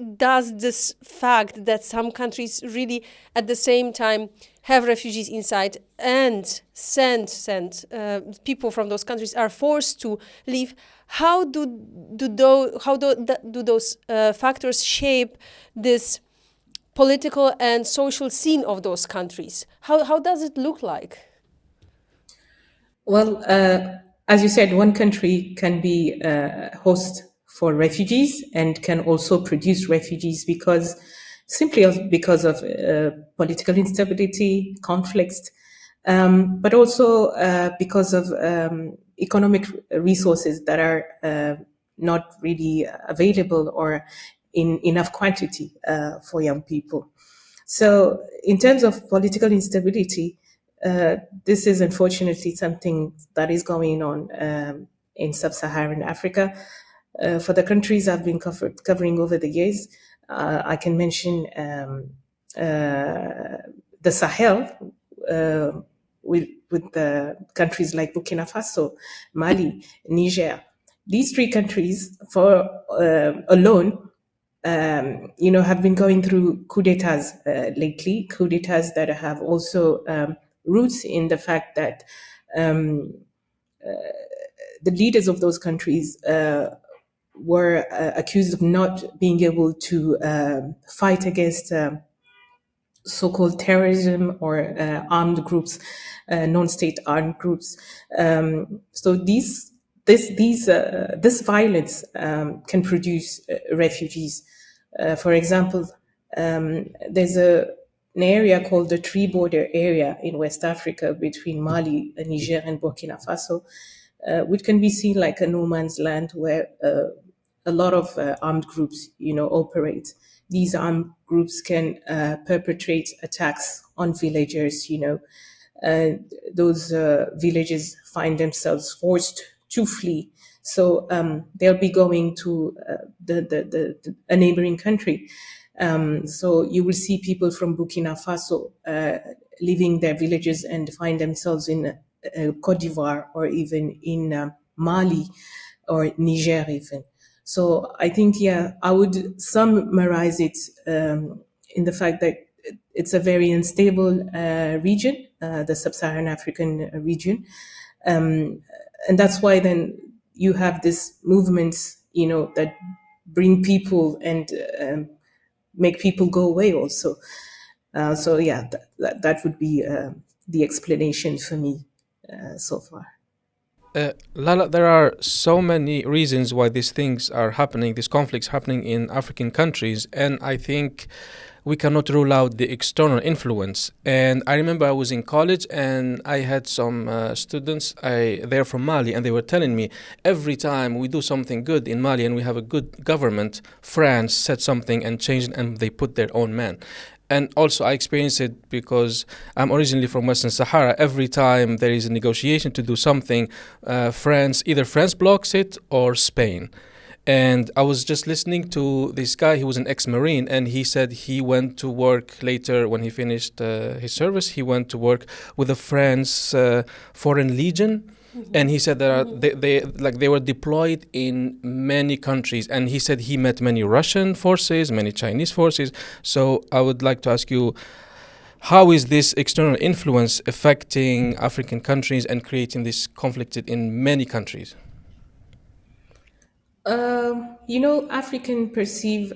does this fact that some countries really at the same time have refugees inside and send people from those countries are forced to leave, do those factors shape this political and social scene of those countries? How does it look like? Well, as you said, one country can be host for refugees and can also produce refugees because of political instability, conflicts, but also because of economic resources that are not really available or in enough quantity for young people. So, in terms of political instability, this is unfortunately something that is going on in sub-Saharan Africa. For the countries I've been covering over the years, I can mention the Sahel, with the countries like Burkina Faso, Mali, Niger. These three countries, for alone, have been going through coups d'etats lately, coups d'etats that have also roots in the fact that the leaders of those countries were accused of not being able to fight against so-called terrorism or armed groups, non-state armed groups. So this violence can produce refugees. For example, there's an area called the Tree Border Area in West Africa between Mali, Niger, and Burkina Faso, which can be seen like a no man's land where a lot of armed groups, operate. These armed groups can perpetrate attacks on villagers. Those villages find themselves forced to flee. So they'll be going to a neighboring country. So you will see people from Burkina Faso leaving their villages and find themselves in Cote d'Ivoire or even in Mali or Niger even. So I think, I would summarize it in the fact that it's a very unstable region, the sub-Saharan African region. And that's why then you have this movements, that bring people and make people go away also. So yeah, that would be the explanation for me so far. Lala, there are so many reasons why these things are happening, these conflicts happening in African countries, and I think we cannot rule out the external influence. And I remember I was in college and I had some students, they're from Mali, and they were telling me every time we do something good in Mali and we have a good government, France said something and changed and they put their own man. And also I experienced it because I'm originally from Western Sahara. Every time there is a negotiation to do something, either France blocks it or Spain. And I was just listening to this guy, he was an ex-Marine, and he said he went to work later when he finished his service. He went to work with the France Foreign Legion. And he said that they were deployed in many countries. And he said he met many Russian forces, many Chinese forces. So I would like to ask you, how is this external influence affecting African countries and creating this conflict in many countries? African perceive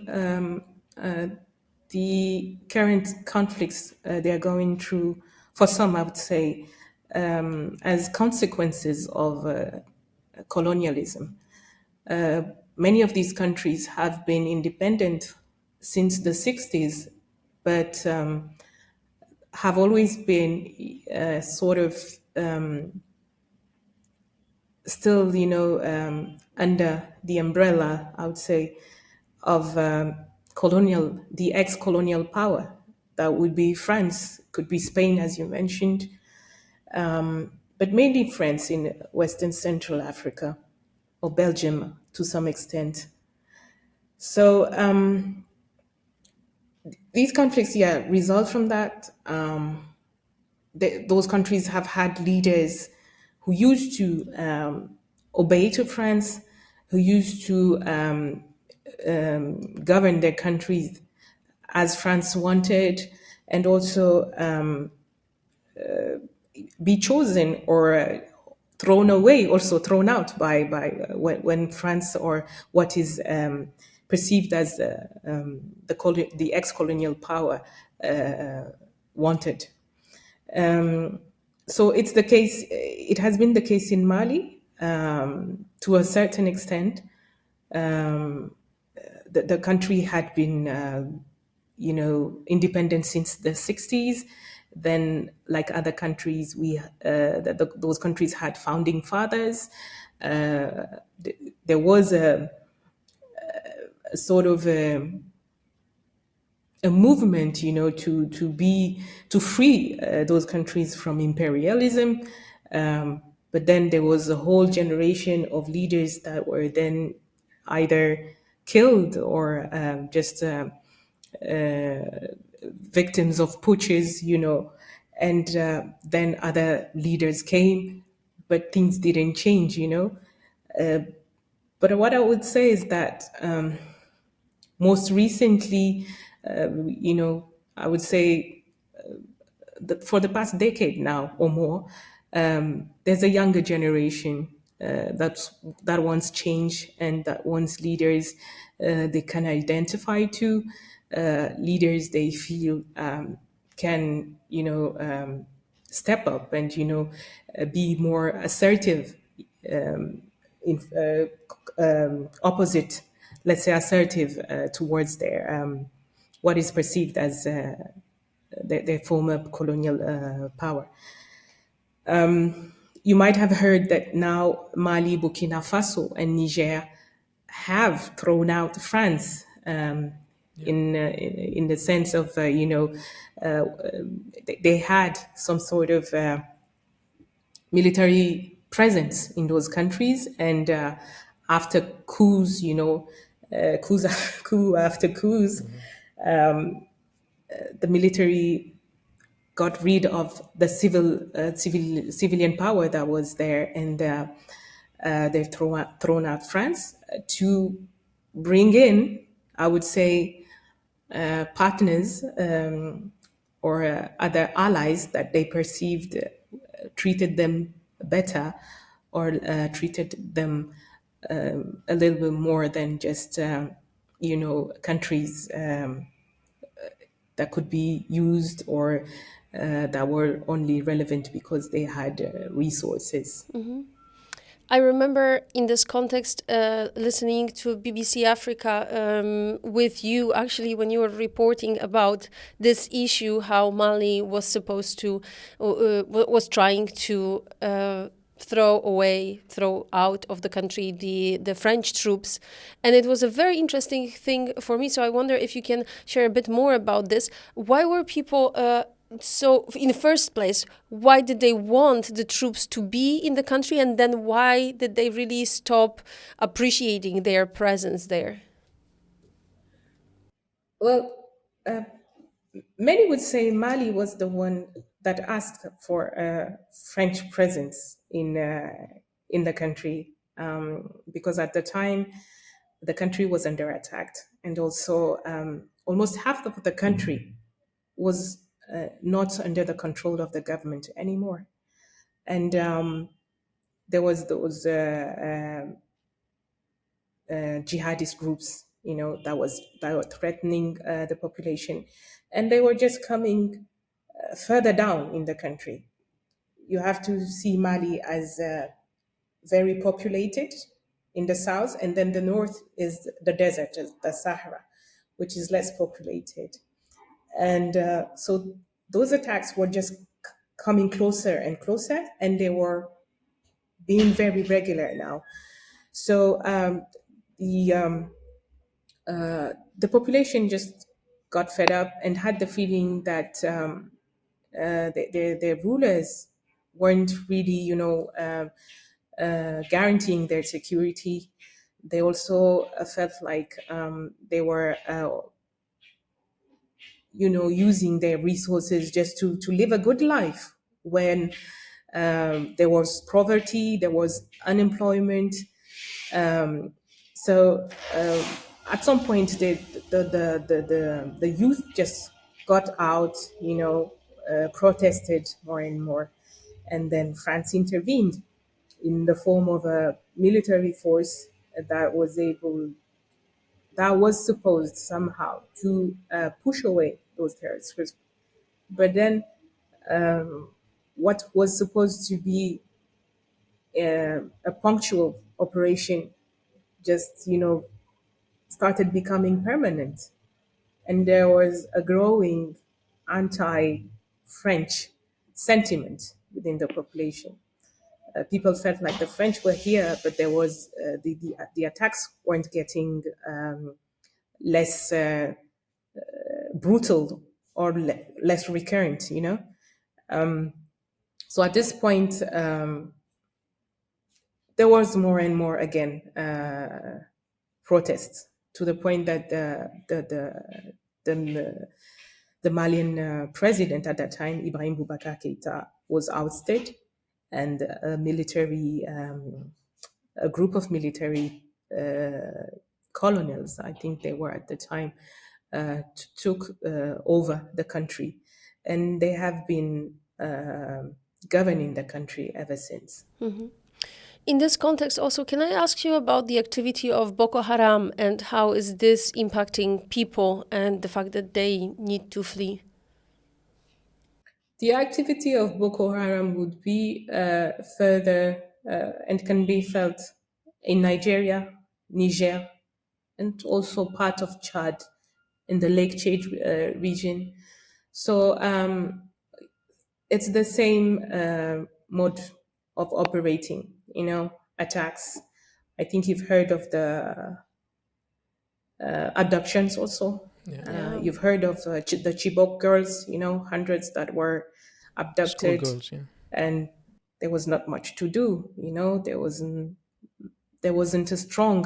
the current conflicts they're going through, for some, I would say, as consequences of colonialism. Many of these countries have been independent since the 60s, but have always been sort of still, under the umbrella, I would say, of the ex-colonial power. That would be France, could be Spain, as you mentioned, but mainly France in Western Central Africa, or Belgium to some extent. So these conflicts, result from that. Those countries have had leaders who used to obey to France, who used to govern their countries as France wanted, and also be chosen or thrown away, also thrown out by when France or what is perceived as the ex-colonial power wanted. So it's the case. It has been the case in Mali to a certain extent. The country had been, independent since the 60s. Then, like other countries, those countries had founding fathers. There was a sort of a movement, to free those countries from imperialism. But then there was a whole generation of leaders that were then either killed or just victims of putches, and then other leaders came, but things didn't change, But what I would say is that most recently, I would say that for the past decade now or more, there's a younger generation that wants change and that wants leaders they can identify to, leaders they feel can, step up and, be more assertive, in opposite, let's say, assertive towards their what is perceived as their former colonial power. You might have heard that now Mali, Burkina Faso, and Niger have thrown out France, in the sense of they had some sort of military presence in those countries, and after coups, coups coup after coups, the military got rid of the civilian power that was there, and they've thrown out France to bring in, I would say, partners, or other allies that they perceived treated them better, or treated them a little bit more than just countries that could be used, or that were only relevant because they had resources. I remember in this context listening to BBC Africa with you, actually, when you were reporting about this issue, how Mali was supposed to, was trying to throw out of the country the French troops. And it was a very interesting thing for me. So I wonder if you can share a bit more about this. Why were people so in the first place, why did they want the troops to be in the country, and then why did they really stop appreciating their presence there? Well, many would say Mali was the one that asked for a French presence in the country, because at the time the country was under attack, and also almost half of the country was not under the control of the government anymore, and there was those jihadist groups, that were threatening the population, and they were just coming further down in the country. You have to see Mali as very populated in the south, and then the north is the desert, is the Sahara, which is less populated. And so those attacks were just coming closer and closer, and they were being very regular now. So the population just got fed up and had the feeling that their rulers weren't really, guaranteeing their security. They also felt like they were, using their resources just to live a good life when there was poverty, there was unemployment. So at some point the youth just got out, protested more and more, and then France intervened in the form of a military force that was able that was supposed somehow to push away those terrorist groups. But then what was supposed to be a punctual operation just, started becoming permanent. And there was a growing anti French sentiment within the population. People felt like the French were here, but there was the attacks weren't getting less brutal or less recurrent, So at this point, there was more and more again protests to the point that the Malian president at that time, Ibrahim Boubacar Keïta, was ousted, and a group of military colonels, I think they were at the time, took over the country, and they have been governing the country ever since. In this context also, can I ask you about the activity of Boko Haram and how is this impacting people and the fact that they need to flee? The activity of Boko Haram would be further and can be felt in Nigeria, Niger, and also part of Chad in the Lake Chad region. So it's the same mode of operating, attacks. I think you've heard of the abductions also. You've heard of the Chibok girls, hundreds that were abducted. Schoolgirls, yeah. And there was not much to do, there wasn't a strong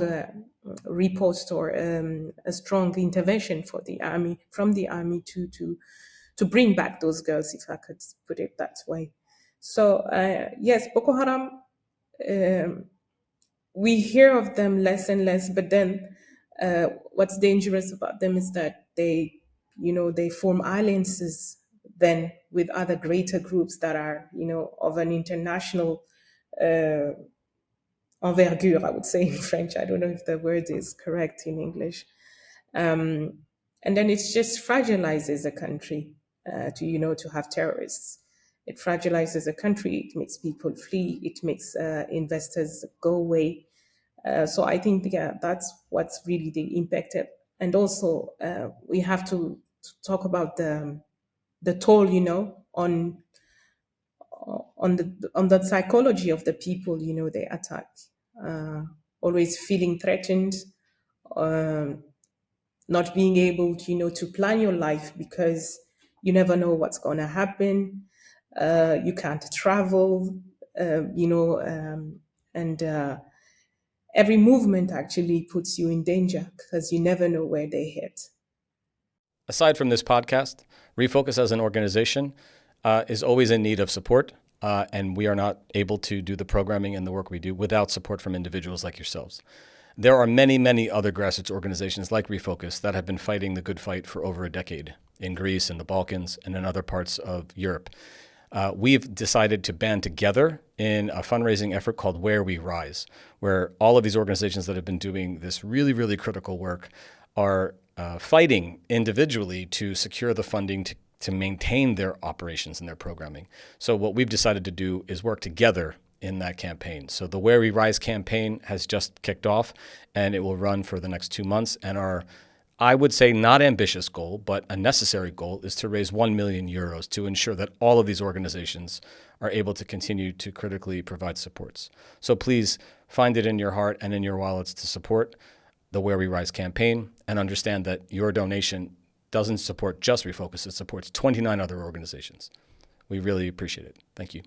riposte or a strong intervention from the army to bring back those girls, if I could put it that way. So yes, Boko Haram, we hear of them less and less, but then what's dangerous about them is that they form alliances then with other greater groups that are, of an international envergure, I would say in French. I don't know if the word is correct in English. And then it just fragilizes a country to have terrorists. It fragilizes a country. It makes people flee. It makes investors go away. So I think, that's what's really the impact. And also, we have to talk about the toll, on the psychology of the people, they attack. Always feeling threatened, not being able to plan your life because you never know what's going to happen. You can't travel, and every movement actually puts you in danger because you never know where they hit. Aside from this podcast, ReFOCUS as an organization is always in need of support, and we are not able to do the programming and the work we do without support from individuals like yourselves. There are many, many other grassroots organizations like ReFOCUS that have been fighting the good fight for over a decade in Greece, in the Balkans, and in other parts of Europe. We've decided to band together in a fundraising effort called Where We Rise, where all of these organizations that have been doing this really, really critical work are fighting individually to secure the funding to maintain their operations and their programming. So what we've decided to do is work together in that campaign. So the Where We Rise campaign has just kicked off, and it will run for the next 2 months. And our, I would say, not ambitious goal, but a necessary goal is to raise 1 million euros to ensure that all of these organizations are able to continue to critically provide supports. So please find it in your heart and in your wallets to support the Where We Rise campaign, and understand that your donation doesn't support just ReFOCUS, it supports 29 other organizations. We really appreciate it. Thank you.